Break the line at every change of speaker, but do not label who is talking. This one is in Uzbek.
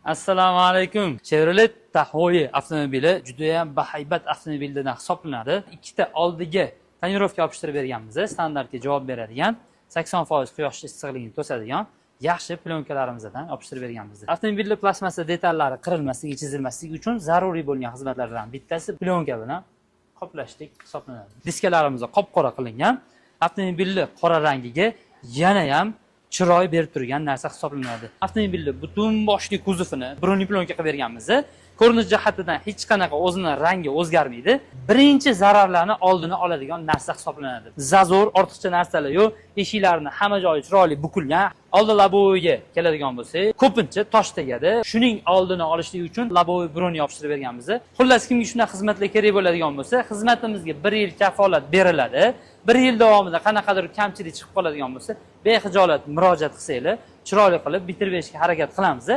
Assalomu alaykum. Chevrolet Tahoe avtomobili juda ham bahaybat avtomobildan hisoblanadi. Ikkita oldiga tonirovka yopishtirib berganmiz. Standartga javob beradigan, 80% quyosh issiqligini to'sadigan yaxshi plyonkalarimizni yopishtirib berganmiz. Avtomobilning plastmassa detallari qirilmasligi, chizilmasligi uchun zaruriy bo'lgan xizmatlardan bittasi plyonka bilan qoplashlik hisoblanadi. Diskalarimiz qop-qora qilingan. Avtomobilning qora rangiga yana ham chiroy berib turgan narsa hisoblanadi. Avtomobilning butun boshli kuzovini bruni plyonka qilib berganmiz. Ko'rinish jihatidan hech qanaqa o'zining rangi o'zgarmaydi. Birinchi zararlarni oldini oladigan narsa hisoblanadi. Zazor, ortiqcha narsalar yo'q. Eshiklarni hamma joyi chiroyli bukilgan. Oldi laboviga keladigan bo'lsak, ko'pincha tosh tegadi. Shuning oldini olishlik uchun laboviy bruni yopishtirib berganmiz. Xullas, kimga shunday xizmatlar kerak bo'ladigan bo'lsa, xizmatimizga 1 yil kafolat beriladi. 1 yil davomida qanaqadir kamchilik chiqib qoladigan bo'lsa, bexijolat murojaat qilsanglar, chiroyli qilib bitirib berishga harakat qilamiz.